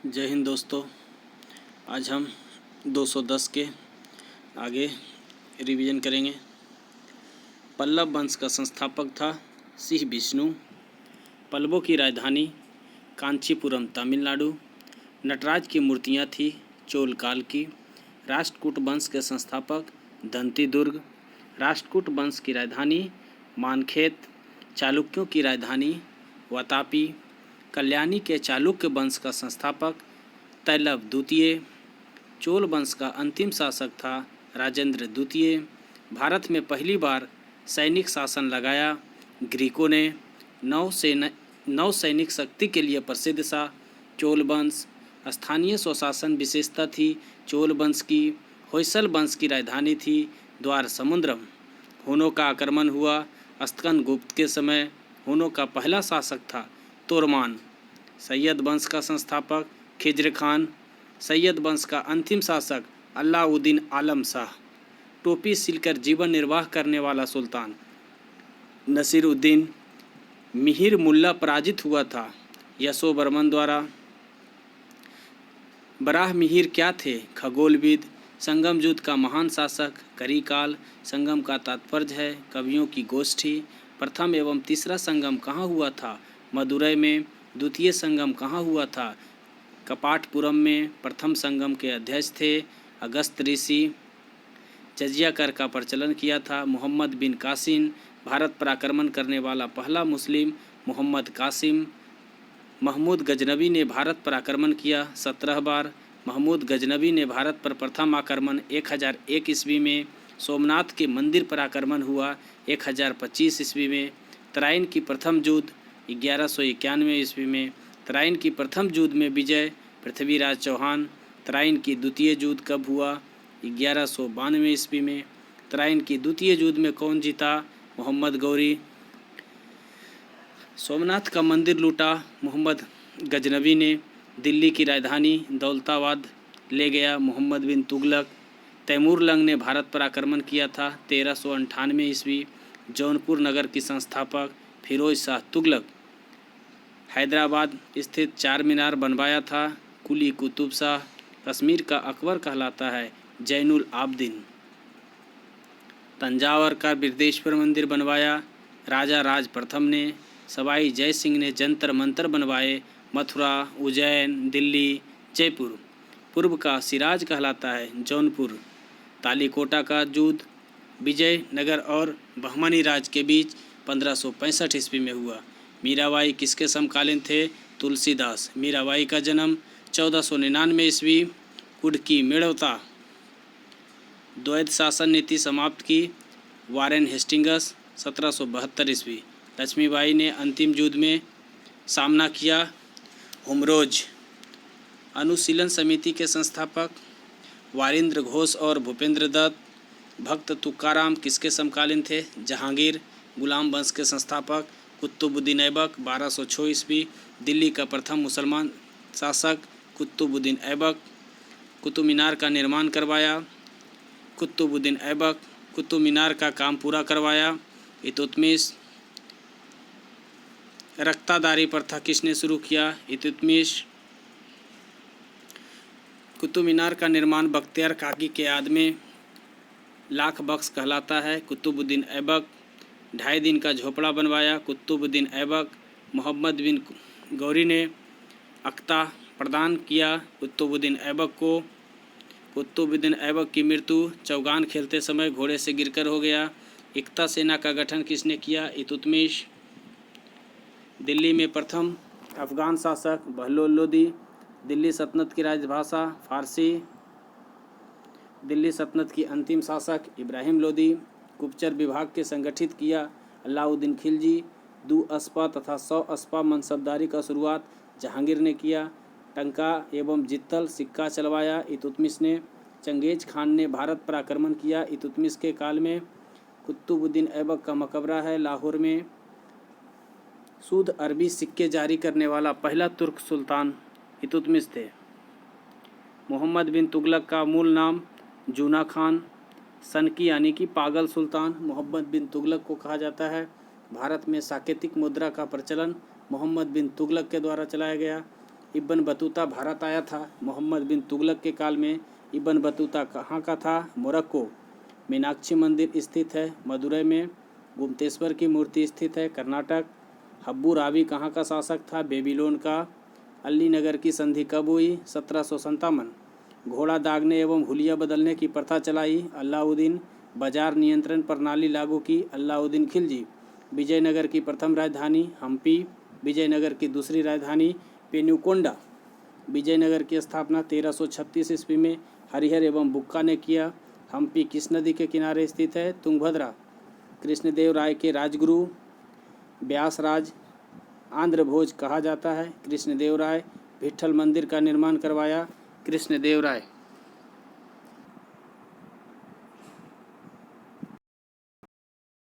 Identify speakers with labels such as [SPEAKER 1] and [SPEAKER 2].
[SPEAKER 1] जय हिंद दोस्तों। आज हम 210 के आगे रिवीजन करेंगे। पल्लव वंश का संस्थापक था सिंह विष्णु। पल्लवों की राजधानी कांचीपुरम तमिलनाडु। नटराज की मूर्तियाँ थी चोल काल की। राष्ट्रकूट वंश के संस्थापक दंती दुर्ग। राष्ट्रकूट वंश की राजधानी मानखेत। चालुक्यों की राजधानी वातापी। कल्याणी के चालुक्य वंश का संस्थापक तैलव द्वितीय। चोल वंश का अंतिम शासक था राजेंद्र द्वितीय। भारत में पहली बार सैनिक शासन लगाया ग्रीकों ने। नौ सैनिक शक्ति के लिए प्रसिद्ध था चोल वंश। स्थानीय स्वशासन विशेषता थी चोल वंश की। होयसल वंश की राजधानी थी द्वार समुद्रम। हुनों का आक्रमण हुआ स्कंद गुप्त के समय। हुनों का पहला शासक था तोरमान। सैयद वंश का संस्थापक खिज्र खान। सैयद वंश का अंतिम शासक अलाउद्दीन आलम शाह। टोपी सिलकर जीवन निर्वाह करने वाला सुल्तान नसीरुद्दीन। मिहिर मुल्ला पराजित हुआ था यशोवर्मन द्वारा। बराह मिहिर क्या थे? खगोलविद। संगम युद्ध का महान शासक करिकाल। संगम का तात्पर्य है कवियों की गोष्ठी। प्रथम एवं तीसरा संगम कहाँ हुआ था? मदुरै में। द्वितीय संगम कहाँ हुआ था? कपाटपुरम में। प्रथम संगम के अध्यक्ष थे अगस्त ऋषि। जजिया कर का प्रचलन किया था मोहम्मद बिन कासिम। भारत पर आक्रमण करने वाला पहला मुस्लिम मोहम्मद कासिम। महमूद गजनबी ने भारत पर आक्रमण किया 17 बार। महमूद गजनबी ने भारत पर प्रथम आक्रमण 1001 ईस्वी में। सोमनाथ के मंदिर पर आक्रमण हुआ 1025 ईस्वी में। तराइन की प्रथम युद्ध 1191 ईस्वी में। तराइन की प्रथम युद्ध में विजय पृथ्वीराज चौहान। तराइन की द्वितीय युद्ध कब हुआ? 1192 ईस्वी में। तराइन की द्वितीय युद्ध में कौन जीता? मोहम्मद गौरी। सोमनाथ का मंदिर लूटा मोहम्मद गजनबी ने। दिल्ली की राजधानी दौलताबाद ले गया मोहम्मद बिन तुगलक। तैमूर लंग ने भारत पर आक्रमण किया था 1398 ईस्वी। जौनपुर नगर की संस्थापक फिरोज शाह तुगलक। हैदराबाद स्थित चार मीनार बनवाया था कुली कुतुब शाह। कश्मीर का अकबर कहलाता है जैनुल आबदीन। तंजावर का बृहदेश्वर मंदिर बनवाया राजा राज प्रथम ने। सवाई जय सिंह ने जंतर मंतर बनवाए मथुरा, उज्जैन, दिल्ली, जयपुर। पूर्व का सिराज कहलाता है जौनपुर। तालीकोटा का युद्ध विजयनगर और बहमनी राज के बीच 1565 ईस्वी में हुआ। मीराबाई किसके समकालीन थे? तुलसीदास। मीराबाई का जन्म 1499 ईस्वी कुडकी मेड़वता। द्वैध शासन नीति समाप्त की वारेन हेस्टिंगस 1772 ईस्वी। लक्ष्मीबाई ने अंतिम युद्ध में सामना किया हुमरोज। अनुशीलन समिति के संस्थापक वारिंद्र घोष और भूपेंद्र दत्त। भक्त तुकाराम किसके समकालीन थे? जहांगीर। गुलाम वंश के संस्थापक कुतुबुद्दीन ऐबक 1206 ईस्वी। दिल्ली का प्रथम मुसलमान शासक कुतुबुद्दीन ऐबक। कुतुब मीनार का निर्माण करवाया कुतुबुद्दीन ऐबक। कुतुब मीनार का काम पूरा करवाया इल्तुतमिश। रक्तादारी प्रथा किसने शुरू किया? इल्तुतमिश। कुतुब मीनार का निर्माण बख्तियार काकी के याद में लाख बख्श कहलाता है कुतुबुद्दीन ऐबक। 2.5 दिन का झोपड़ा बनवाया कुतुबुद्दीन ऐबक। मोहम्मद बिन गौरी ने अख्ता प्रदान किया कुतुबुद्दीन ऐबक को। कुतुबुद्दीन ऐबक की मृत्यु चौगान खेलते समय घोड़े से गिरकर हो गया। एकता सेना का गठन किसने किया? इल्तुतमिश। दिल्ली में प्रथम अफगान शासक बहलोल लोदी। दिल्ली सल्तनत की राजभाषा फारसी। दिल्ली सल्तनत की अंतिम शासक इब्राहिम लोदी। गुप्तचर विभाग के संगठित किया अलाउद्दीन खिलजी। 2 अस्पा तथा 100 अस्पा मनसबदारी का शुरुआत जहांगीर ने किया। टंका एवं जित्तल सिक्का चलवाया इल्तुतमिश ने। चंगेज खान ने भारत पर आक्रमण किया इल्तुतमिश के काल में। कुतुबुद्दीन ऐबक का मकबरा है लाहौर में। शुद्ध अरबी सिक्के जारी करने वाला पहला तुर्क सुल्तान इल्तुतमिश थे। मोहम्मद बिन तुगलक का मूल नाम जूना खान। सनकी यानी कि पागल सुल्तान मोहम्मद बिन तुगलक को कहा जाता है। भारत में साकेतिक मुद्रा का प्रचलन मोहम्मद बिन तुगलक के द्वारा चलाया गया। इब्न बतूता भारत आया था। मोहम्मद बिन तुगलक के काल में इब्न बतूता कहाँ का था? मोरक्को। मीनाक्षी मंदिर स्थित है मदुरई में। गुप्तेश्वर की मूर्ति स्थित है कर्नाटक। हब्बू कहाँ का शासक था? बेबीलोन का। अली नगर की संधि कब हुई? 1757। घोड़ा दागने एवं हुलिया बदलने की प्रथा चलाई? अलाउद्दीन। बाजार नियंत्रण प्रणाली लागू की? अलाउद्दीन खिलजी। विजयनगर की प्रथम राजधानी? हम्पी। विजयनगर की दूसरी राजधानी? पेनुकोंडा। विजयनगर की स्थापना 1336 ईस्वी में हरिहर एवं बुक्का ने किया। हम्पी किस नदी के किनारे स्थित है? तुंगभद्रा। कृष्णदेव राय के राजगुरु? व्यासराज। आंध्र भोज कहा जाता है? कृष्णदेव राय। विट्ठल मंदिर का निर्माण करवाया? कृष्णदेव राय।